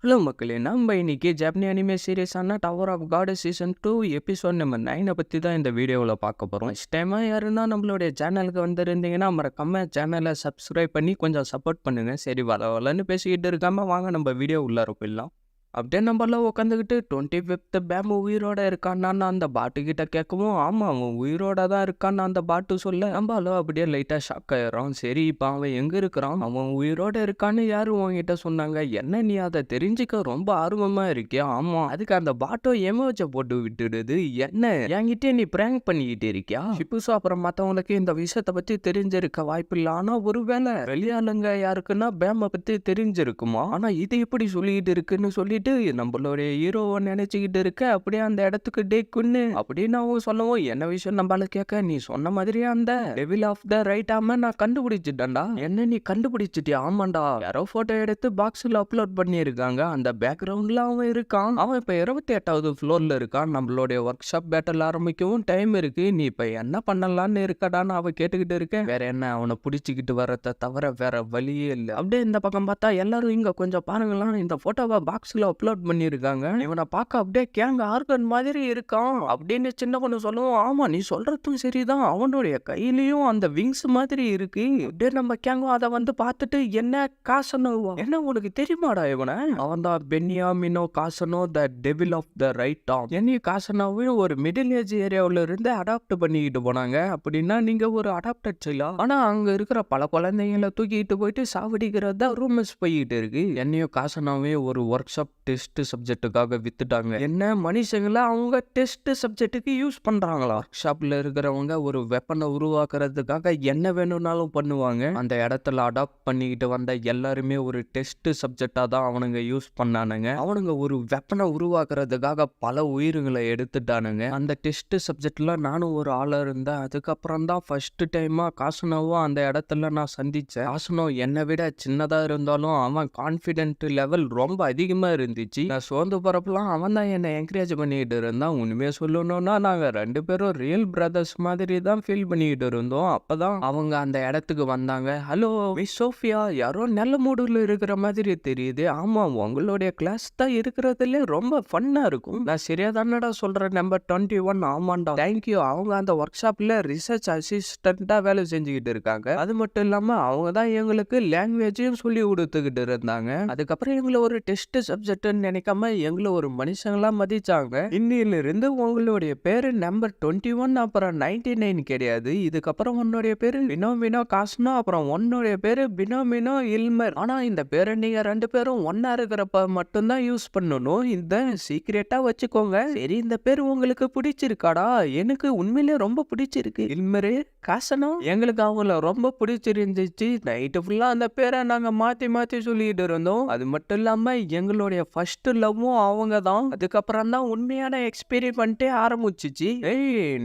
Hello மக்களே! நம்ம இன்னைக்கு ஜாப்பனீஸ் அனிமே சீரிஸான Tower of God season 2 episode number 9 பத்தி தான் இந்த வீடியோவில் பார்க்க போறோம். ஃபர்ஸ்ட் டைமா யாருன்னா நம்மளுடைய சேனலுக்கு வந்திருந்தீங்கன்னா மறக்காம சேனலை சப்ஸ்கிரைப் பண்ணி கொஞ்சம் சப்போர்ட் பண்ணுங்க. சரி வளன்னு பேசிக்கிட்டு இருக்காம வாங்க நம்ம வீடியோ உள்ளார போயிடலாம். அப்படியே நம்மள உட்காந்துக்கிட்டு 25th பேம்பு உயிரோட இருக்கான்னு அந்த பாட்டு கிட்ட கேட்கவும், ஆமா அவன் உயிரோட தான் இருக்கான்னு அந்த பாட்டு சொல்ல நம்மளும் அப்படியே லைட்டா ஷாக் ஆயிடுறோம். சரி இப்போ அவன் எங்க இருக்கிறான், அவன் உயிரோட இருக்கான்னு யாரு உன்கிட்ட சொன்னாங்க, என்ன நீ அதை தெரிஞ்சுக்க ரொம்ப ஆர்வமா இருக்கியா? ஆமா அதுக்கு அந்த பாட்டோ எமோஜை போட்டு விட்டுடுது, என்ன என்கிட்ட நீ பிராங்க் பண்ணிக்கிட்டு இருக்கியா? ஷிப்புசோ அப்புறம் மற்றவங்களுக்கு இந்த விஷயத்தை பத்தி தெரிஞ்சிருக்க வாய்ப்பு இல்லை. ஆனா ஒருவேளை வெளியாளுங்க யாருக்குன்னா பேமை பத்தி தெரிஞ்சிருக்குமா? ஆனா இது எப்படி சொல்லிட்டு இருக்குன்னு சொல்லிட்டு நம்மளுடைய ஹீரோவை நினைச்சுக்கிட்டு இருக்க அப்படியே அந்த இடத்துக்கு டே குன்னு அப்படின்னு அவங்க சொல்லவும், என்ன விஷயம் நம்மளால கேட்க, நீ சொன்ன மாதிரியே அந்த டெவில் ஆஃப் த ரைட் ஆம நான் கண்டுபிடிச்சிட்டேன்டா. என்ன நீ கண்டுபிடிச்சிட்டியா? ஆமாண்டா, யாரோ போட்டோ எடுத்து பாக்ஸ்ல அப்லோட் பண்ணியிருக்காங்க. அந்த பேக்ரவுண்ட்ல அவன் இருக்கான். அவன் இப்ப 28வது ஃப்ளோர்ல இருக்கான். நம்மளுடைய ஒர்க் ஷாப் பேட்டல் ஆரம்பிக்கவும் டைம் இருக்கு, நீ இப்ப என்ன பண்ணலான்னு இருக்கடான்னு அவ கேட்டுக்கிட்டு இருக்க. வேற என்ன, அவனை பிடிச்சிக்கிட்டு வர்றத தவிர வேற வழியே இல்லை. அப்படியே இந்த பக்கம் பார்த்தா எல்லாரும் இங்க கொஞ்சம் பாருங்களாம், இந்த போட்டோவை பாக்ஸ்ல அப்லோட் பண்ணியிருக்காங்க. இவனை பார்க்க அப்படியே கேங் ஆர்கன் மாதிரி இருக்கான் அப்படின்னு சின்ன பொண்ணு சொல்லுவோம். ஆமா நீ சொல்றதும் சரிதான், அவனுடைய கையிலயும் அந்த விங்ஸ் மாதிரி இருக்கு. அப்படியே நம்ம கேங்கும் அதை வந்து பார்த்துட்டு, என்ன காசனோவா, என்ன உனக்கு தெரியுமாடா இவனை? அவன் தான் Beniamino Casano, the devil of the right arm. என்னைய காசனோவையும் ஒரு மிடில் ஏஜ் ஏரியாவுல இருந்து அடாப்ட் பண்ணிக்கிட்டு போனாங்க. அப்படின்னா நீங்க ஒரு அடாப்டட் சைலா? ஆனா அங்க இருக்கிற பல குழந்தைங்களை தூக்கிட்டு போயிட்டு சாவடிக்கிறது தான் ரூமர்ஸ் போயிட்டு இருக்கு. என்னையும் காசனோவையும் ஒரு ஒர்க் ஷாப் டெஸ்ட் சப்ஜெக்டுக்காக வித்துட்டாங்க. என்ன மனுஷங்கள அவங்க டெஸ்ட் சப்ஜெக்ட்டுக்கு யூஸ் பண்றாங்களா? ஒர்க் ஷாப்ல இருக்கிறவங்க ஒரு வெப்பனை உருவாக்குறதுக்காக என்ன வேணும்னாலும் பண்ணுவாங்க. அந்த இடத்துல அடாப்ட் பண்ணிக்கிட்டு வந்த எல்லாருமே ஒரு டெஸ்ட் சப்ஜெக்டா தான் அவனுங்க யூஸ் பண்ணானுங்க. அவனுங்க ஒரு வெப்பனை உருவாக்குறதுக்காக பல உயிர்களை எடுத்துட்டானுங்க. அந்த டெஸ்ட் சப்ஜெக்ட்ல நானும் ஒரு ஆளா இருந்தேன். அதுக்கப்புறம் தான் ஃபர்ஸ்ட் டைமா காசுனோவும் அந்த இடத்துல நான் சந்திச்சேன். காசுனோ என்னை விட சின்னதா இருந்தாலும் அவன் கான்பிடென்ட் லெவல் ரொம்ப அதிகமா இருந்துச்சு. நான் சோர்ந்து போறப்பெல்லாம் அவன் தான் என்னை என்கரேஜ் பண்ணிட்டு இருந்தான். உண்மையா சொல்லணும்னா நாங்க 2 பேரும் ரியல் பிரதர்ஸ் மாதிரி தான் ஃபீல் பண்ணிட்டு இருந்தோம். அப்பதான் அவங்க அந்த இடத்துக்கு வந்தாங்க. ஹலோ மிஸ் சோஃபியா, யாரோ நல்ல மூடுல இருக்கிற மாதிரி தெரியுது. ஆமா உங்களுடைய கிளாஸ் தான் இருக்கிறதுல ரொம்ப ஃபன்னா இருக்கும். நான் சரியா தானடா சொல்றேன், நம்பர் 21. ஆமாண்டா தேங்க்யூ. அவங்க அந்த ஒர்க் ஷாப்ல ரிசர்ச் அசிஸ்டண்டா வேலை செஞ்சுக்கிட்டு இருக்காங்க. அது மட்டும் இல்லாம அவங்க தான் எங்களுக்கு லாங்குவேஜையும் சொல்லி கொடுத்துக்கிட்டு இருந்தாங்க. அதுக்கப்புறம் எங்களை ஒரு டெஸ்ட் சப்ஜெக்ட்னு நினைக்காம எங்களை ஒரு மனுஷங்களா மதிச்சாங்க. இன்னில இருந்து உங்களுடைய பேரு நம்பர் 21 அப்புறம் 99 கிடையாது. இதுக்கப்புறம் உன்னுடைய பேரு பினோமினோ காஸ்னோ, அப்புறம் உன்னுடைய பேரு பினோமினோ இல்மர். ஆனா இந்த பேரை நீங்க 2 பேரும் ஒன்னா இருக்கிறப்ப மட்டும்தான் யூஸ் பண்ணணும். இந்த சீக்ரெட்டா வச்சுக்கோங்க. சரி இந்த பேரு உங்களுக்கு பிடிச்சிருக்காடா? எனக்கு உண்மையிலே ரொம்ப பிடிச்சிருக்கு. இல்மரு காசனோ எங்களுக்கு அவங்கள ரொம்ப பிடிச்சிருந்துச்சு. நைட்டு ஃபுல்லா அந்த பேரை நாங்க மாத்தி மாத்தி சொல்லிட்டு இருந்தோம். அது மட்டும் இல்லாம எங்களுடைய ஃபர்ஸ்ட் லவ்வும் அவங்க தான். அதுக்கப்புறம் தான் உண்மையான எக்ஸ்பெரிமெண்ட்டே ஆரம்பிச்சிச்சு.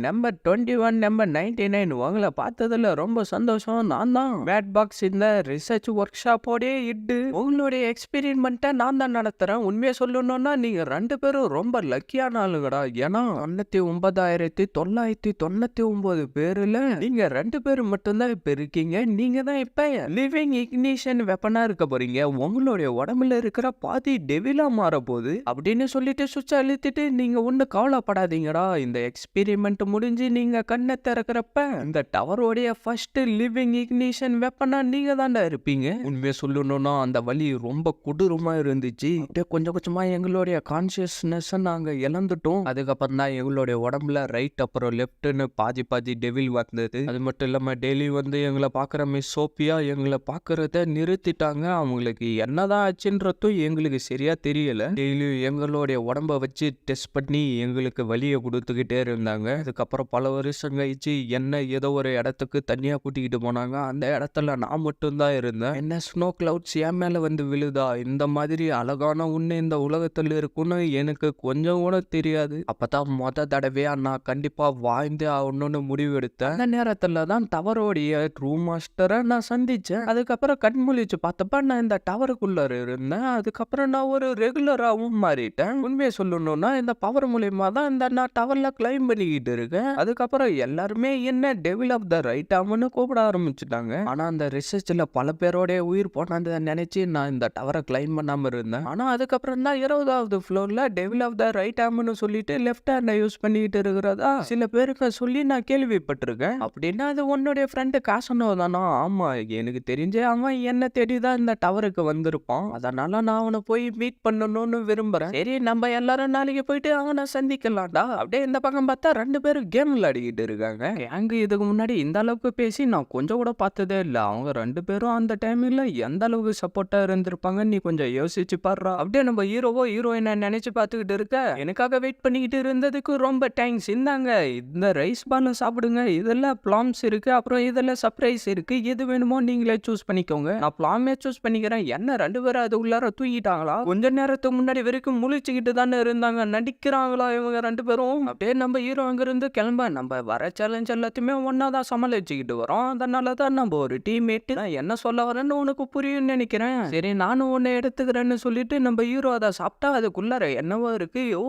நம்பர் 21 நம்பர் 99 உங்களை பார்த்ததுல ரொம்ப சந்தோஷம். நான் தான் பேட் பாக்ஸ் இந்த ரிசர்ச் ஒர்க் ஷாப்போடே இட்டு உங்களுடைய எக்ஸ்பெரிமெண்ட்டை நான் தான் நடத்துறேன். உண்மையை சொல்லணும்னா நீங்க 2 பேரும் ரொம்ப லக்கியான ஆளுங்கடா. ஏன்னா 99,999 பேருல நீங்க 2 பேரும் மட்டும்தான் இப்ப இருக்கீங்க. நீங்க தான் இப்ப லிவிங் இக்னிஷன் வெப்பனா இருக்க போறீங்க. உங்களுடைய உடம்புல இருக்கிற பாதி டெவிலா மாற போகுது அப்படின்னு சொல்லிட்டு சுவிட்ச் அழுத்திட்டு, நீங்க ஒண்ணு கவலைப்படாதீங்கடா, இந்த எக்ஸ்பெரிமெண்ட் முடிஞ்சு நீங்க கண்ணை திறக்கிறப்ப இந்த டவரோடைய ஃபர்ஸ்ட் லிவிங் இக்னிஷன் வெப்பனா நீங்க தாண்டா இருப்பீங்க. உண்மையை சொல்லணும்னா அந்த வலி ரொம்ப கொடூரமா இருந்துச்சு. அப்படியே கொஞ்சம் கொஞ்சமா எங்களுடைய கான்சியஸ்னஸ் நாங்க இழந்துட்டோம். அதுக்கப்புறம் தான் எங்களுடைய உடம்புல ரைட் அப்புறம் லெப்ட்னு பாதி பாதி டெவில் வந்தது. அது மட்டும் இல்லாம டெய்லி வந்து எங்களை பாக்குற மிஸ் சோபியா எங்களை பாக்குறத நிறுத்திட்டாங்க. அவங்களுக்கு என்னதான் ஆச்சுன்றதும் எங்களுக்கு சரியா தெரியல. டெய்லியும் எங்களுடைய உடம்ப வச்சு டெஸ்ட் பண்ணி எங்களுக்கு வலியை கொடுத்துக்கிட்டே இருந்தாங்க. அதுக்கப்புறம் பல வருஷம் கழிச்சு என்ன ஏதோ ஒரு இடத்துக்கு தனியா கூட்டிக்கிட்டு போனாங்க. அந்த இடத்துல நான் மட்டும்தான் இருந்தேன். என்ன ஸ்னோ கிளவுட்ஸ் என் மேல வந்து விழுதா? இந்த மாதிரி அழகான உன்னை இந்த உலகத்துல இருக்குன்னு எனக்கு கொஞ்சம் கூட தெரியாது. அப்பதான் மொத தடவையா நான் கண்டிப்பா வாழ்ந்தே ஆகணும்னு முடிவு எடுத்தேன். அந்த நேரத்துல தான் டவரோடைய ரூம் மாஸ்டரை நான் சந்திச்சேன். அதுக்கப்புறம் கண் முழிச்சு பார்த்தப்ப நான் இந்த டவருக்குள்ள இருந்தேன். அதுக்கப்புறம் நான் ஒரு ரெகுலராகவும் மாறிட்டேன். உண்மையை சொல்லணும்னா இந்த பவர் மூலியமா தான் இந்த நான் டவர்ல கிளைம் பண்ணிக்கிட்டு இருக்கேன். அதுக்கப்புறம் எல்லாருமே என்ன டெவில் ஆஃப் த ரைட் ஆர்ம்னு கூப்பிட ஆரம்பிச்சுட்டாங்க. ஆனா அந்த ரிசர்ச்ல பல பேரோட உயிர் போனதை நினைச்சு நான் இந்த டவரை கிளைம் பண்ணாம இருந்தேன். ஆனா அதுக்கப்புறம் தான் 20வது ஃப்ளோர்ல டெவில் ஆஃப் த ரைட் ஆர்ம்னு சொல்லிட்டு லெஃப்ட் ஹேண்ட யூஸ் பண்ணிக்கிட்டு இருக்கிறதா சில பேருக்கு சொல்லி நான் கேள்விப்பட்டிருக்கேன். அப்படின்னா அது உன்னுடைய ஃப்ரெண்டு காசனோ தானா? ஆமா, எனக்கு தெரிஞ்சே அவன் என்ன தேடிதான் இந்த டவருக்கு வந்திருப்பான். அதனால நான் அவனை போய் மீட் பண்ணணும்னு விரும்புறேன். சரி, நம்ம எல்லாரும் நாளைக்கு போயிட்டு அவனை சந்திக்கலாம்டா. அப்படியே இந்த பக்கம் பார்த்தா 2 பேரும் கேம் விளையாடிக்கிட்டு இருக்காங்க. கேங்கு இதுக்கு முன்னாடி இந்த அளவுக்கு பேசி நான் கொஞ்சம் கூட பார்த்ததே இல்ல. அவங்க 2 பேரும் அந்த டைம்ல எந்த அளவுக்கு சப்போர்ட்டா இருந்திருப்பாங்க நீ கொஞ்சம் யோசிச்சு பாடுறா. அப்படியே நம்ம ஹீரோவோ ஹீரோயினை நினைச்சு பார்த்துக்கிட்டு இருக்க, எனக்காக வெயிட் பண்ணிக்கிட்டு இருந்ததுக்கு ரொம்ப தேங்க்ஸ். இந்தாங்க இந்த ரைஸ் பால் சாப்பிடுங்க. இதெல்லாம் பிளாம்ஸ் இருக்கு, அப்புறம் இதெல்லாம் சர்ப்ரைஸ் இருக்கு. எது வேணுமோ நீங்களே சூஸ் பண்ணிக்கோங்க. நான் பிளாமே சூஸ் பண்ணிக்கிறேன். என்ன 2 பேரும் அது உள்ளார தூங்கிட்டாங்களா? கொஞ்ச நேரத்துக்கு முன்னாடி வரைக்கும் முழிச்சுக்கிட்டு தானே இருந்தாங்க. நடிக்கிறாங்களா இவங்க 2 பேரும்? அப்படியே நம்ம ஹீரோ அங்க இருந்து கிளம்ப, நம்ம வர சேலஞ்ச் எல்லாத்தையுமே ஒன்னா தான் சமாளிச்சுக்கிட்டு வரோம். அதனால தான் நம்ம ஒரு டீம்மேட். நான் என்ன சொல்ல வரேன்னு உனக்கு புரியும் நினைக்கிறேன். சரி, நானும் உன்னை எடுத்துக்கிறேன்னு சொல்லிட்டு நம்ம ஹீரோ அதை சாப்பிட்டா அதுக்குள்ளார என்னவோ இருக்கு. ஓ,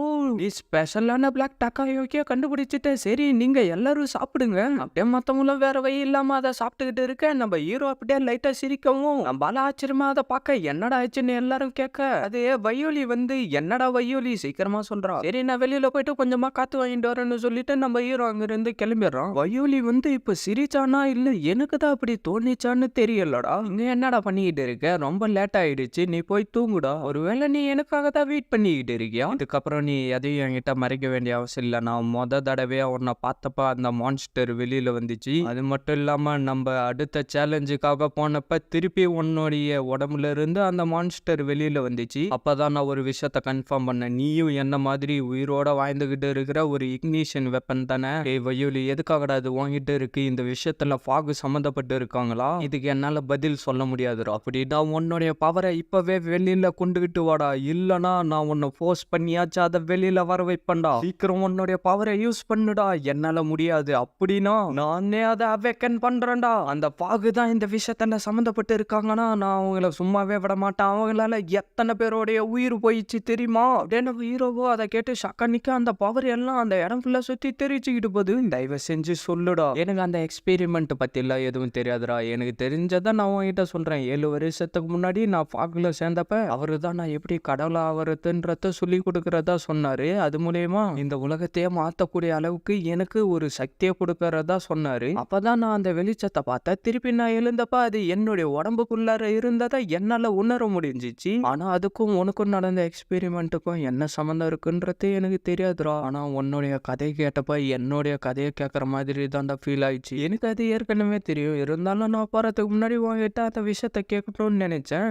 ஸ்பெஷலான பிளாக் டக்காயோக்கியா கண்டுபிடிச்சிட்டேன். சரி, நீங்க எல்லாரும் சாப்பிடுங்க. அப்படியே மத்தவங்களும் வேற வழி இல்லாம அதை சாப்பிட்டுக்கிட்டு இருக்க, நம்ம ஹீரோ அப்படியே லைட்டா சிரிக்கவும் நம்மளால ஆச்சரியமா அதை பார்க்க என்னடா ஆச்சுன்னு எல்லாரும் கேட்க, அது வயோலி வந்து என்னடா வயோலி சீக்கிரமா சொல்றா. சரி, நான் வெளியில போயிட்டு கொஞ்சமா காத்து வாங்கிட்டு வரேன்னு சொல்லிட்டு நம்ம ஹீரோ அங்க இருந்து கிளம்பிடுறோம். வயோலி வந்து இப்ப சிரிச்சானா இல்ல எனக்கு தான் அப்படி தோணிச்சான்னு தெரியலடா. இங்க என்னடா பண்ணிக்கிட்டு இருக்க? ரொம்ப லேட் ஆயிடுச்சு, நீ போய் தூங்குடா. ஒருவேளை நீ எனக்காக தான் வெயிட் பண்ணிக்கிட்டு இருக்கியா? இதுக்கப்புறம் நீ எதையும் என்கிட்ட மறைக்க வேண்டிய அவசியம் இல்ல. நான் தடவையா உன்னை பார்த்தப்ப அந்த மான்ஸ்டர் வெளியில வந்துச்சு. அது மட்டும் இல்லாம நம்ம அடுத்த சேலஞ்சுக்காக போனப்ப திருப்பி உன்னுடைய உடம்புல இருந்து அந்த மான்ஸ்டர் வெளியில வந்துச்சு. அப்பதான் நான் ஒரு விஷயத்த கன்ஃபார்ம் பண்ணேன். நீயும் என்ன மாதிரி உயிரோட வாழ்ந்துகிட்டு இருக்கிற ஒரு இக்னிஷன் வெப்பன் தானே? வயோலி, எதுக்காகடா அது வாங்கிட்டு இருக்கு? இந்த விஷயத்துல ஃபாக் சம்மந்தப்பட்டு இருக்காங்களா? இதுக்கு என்னால பதில் சொல்ல முடியாதுடா. அப்படின்னா உன்னுடைய பவரை இப்பவே வெளியில கொண்டுகிட்டு வாடா, இல்லனா நான் உன்னை ஃபோர்ஸ் பண்ணியாச்சு அதை வெளியில வர வைப்பேன்டா. சீக்கிரம் உன்னுடைய பவரை யூஸ் பண்ணுடா. என்னால முடியாது. அப்படின்னா நானே அதை அவேக்கன் பண்றேன்டா. அந்த ஃபாக் தான் இந்த விஷயத்துல சம்மந்தப்பட்டு இருக்காங்கன்னா நான் அவங்கள சும்மாவே விட மாட்டேன். அவங்களால எத்தனை பேரோடைய உயிர் போயிடுச்சு தெரியுமா? அப்படியே நம்ம ஹீரோவோ அதை கேட்டு ஷாக்கா நிக்க, அந்த பவர் எல்லாம் அந்த இடம் ஃபுல்லா சுத்தி தெரிச்சுக்கிட்டு போகுது. தயவு செஞ்சு சொல்லுடா. எனக்கு அந்த எக்ஸ்பெரிமெண்ட் பத்தி எல்லாம் எதுவும் தெரியாதுடா. எனக்கு தெரிஞ்சதை நான் உங்ககிட்ட சொல்றேன். 7 வருஷத்துக்கு முன்னாடி நான் ஃபாக்ல சேர்ந்தப்ப அவரு தான் நான் எப்படி கடவுளா ஆவறதுன்றத சொல்லி கொடுக்கறதா சொன்னாரு. அது மூலயமா இந்த உலகத்தையே மாத்தக்கூடிய அளவுக்கு எனக்கு ஒரு சக்தியை கொடுக்கறதா சொன்னாரு. அப்பதான் நான் அந்த வெளிச்சத்தை பார்த்தேன். திருப்பி நான் எழுந்தப்ப அது என்னுடைய உடம்புக்குள்ளார இருந்ததை என்னால உணர முடிஞ்சிச்சு. ஆனா அதுக்கும் உனக்கும் நடந்த எக்ஸ்பெரிமெண்ட்டுக்கும் என்ன சம்மந்தம் இருக்குன்றது எனக்கு தெரியாதுடா. ஆனா உன்னுடைய கதை கேட்டப்ப என்னுடைய கதையை கேட்கற மாதிரி தான் ஃபீல் ஆயிடுச்சு. எனக்கு அது ஏற்கனவே தெரியும். இருந்தாலும் நான் போறதுக்கு முன்னாடி உங்ககிட்ட அந்த விஷயத்த கேட்கணும்னு நினைச்சேன்.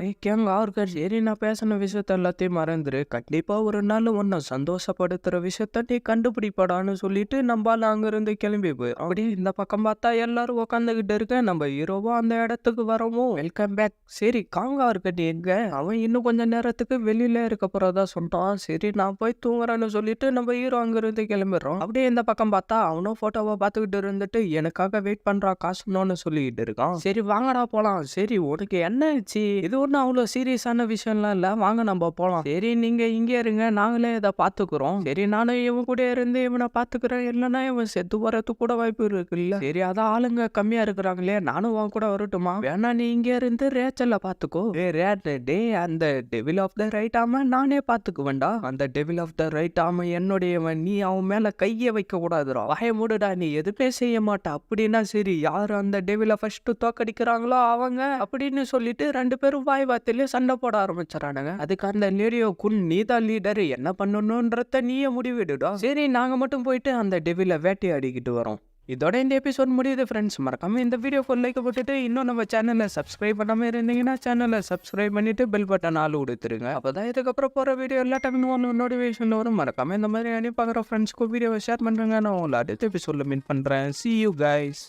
சரி, நான் பேசின விஷயத்த எல்லாத்தையும் மறந்துரு. கண்டிப்பா ஒரு நாள் உன்னை சந்தோஷப்படுத்துற விஷயத்த நீ கண்டுபிடிப்படான்னு சொல்லிட்டு நம்மளால அங்கிருந்து கிளம்பி போய் அப்படியே இந்த பக்கம் பார்த்தா எல்லாரும் உட்காந்துக்கிட்டு இருக்க. நம்ம ஹீரோவோ அந்த இடத்துக்கு வரவும் வெல்கம் பேக். சரி, காங்கா இருக்கட்டி எங்க? அவன் இன்னும் கொஞ்ச நேரத்துக்கு வெளியில இருக்க போறதா சொல்றான். சரி, நான் போய் தூங்குறேன்னு சொல்லிட்டு நம்ம ஹீரோ அங்கிருந்து கிளம்பிடுறோம். அப்படியே இந்த பக்கம் பார்த்தா அவனும் போட்டோவை பார்த்துக்கிட்டு இருந்துட்டு எனக்காக வெயிட் பண்றா காசுன்னு சொல்லிக்கிட்டு இருக்கான். சரி, வாங்கடா போலாம். சரி, உனக்கு என்ன ஆச்சு? இது ஒன்றும் அவ்வளோ சீரியஸான விஷயம்லாம் இல்ல, வாங்க நம்ம போலாம். சரி, நீங்க இங்கே இருங்க, நாங்களே இதை பார்த்துக்கிறோம். சரி, நானும் இவன் கூட இருந்து இவனை பார்த்துக்கிறேன். இல்லைன்னா இவன் செத்து வரது கூட வாய்ப்பு இருக்குல்ல. சரி, அதான் ஆளுங்க கம்மியா இருக்கிறாங்களே, நானும் உன் கூட வரட்டுமா? வேணா நீ இங்க இருந்து ரேச்சல்ல பாத்துக்கோ. அந்த டெவில் ஆஃப் த ரைட் ஆம நானே பாத்துக்குவேன்டா. அந்த டெவில் ஆஃப் த ரைட் ஆம என்னுடையவன். நீ அவன் மேல கைய வைக்க கூடாதுடா. வாய மூடுடா, நீ எதுவுமே செய்ய மாட்ட. அப்படின்னா சரி, யாரு அந்த டெவில ஃபர்ஸ்ட் தோக்கடிக்கிறாங்களோ அவங்க அப்படின்னு சொல்லிட்டு 2 பேரும் வாய் வார்த்தையிலே சண்டை போட ஆரம்பிச்சானுங்க. அதுக்கு அந்த லேடியோ நீதான் லீடர், என்ன பண்ணணும்ன்றத நீயே முடிவிடுடா. சரி, நாங்க மட்டும் போயிட்டு அந்த டெவில வேட்டையாடிக்கிட்டு வரோம். இதோட இந்த எபிசோட் முடியுது ஃப்ரெண்ட்ஸ். மறக்காம இந்த வீடியோக்கு லைக் போட்டுட்டு இன்னும் நம்ம சேனலை சப்ஸ்கிரைப் பண்ணாம இருந்தீங்கன்னா சேனலை சப்ஸ்கிரைப் பண்ணிட்டு பெல் பட்டன் ஆள் கொடுத்துருங்க. அப்பதான் இதுக்கப்புறம் போற வீடியோ எல்லா டைமும் நோட்டிஃபிகேஷன் வரும். மறக்காம இந்த மாதிரி அனுப்பி பார்க்குற ஃப்ரெண்ட்ஸ்க்கு வீடியோவை ஷேர் பண்ணுறேங்க. நான் உங்களை அடுத்த எபிசோட்ல மீட் பண்றேன். See you guys.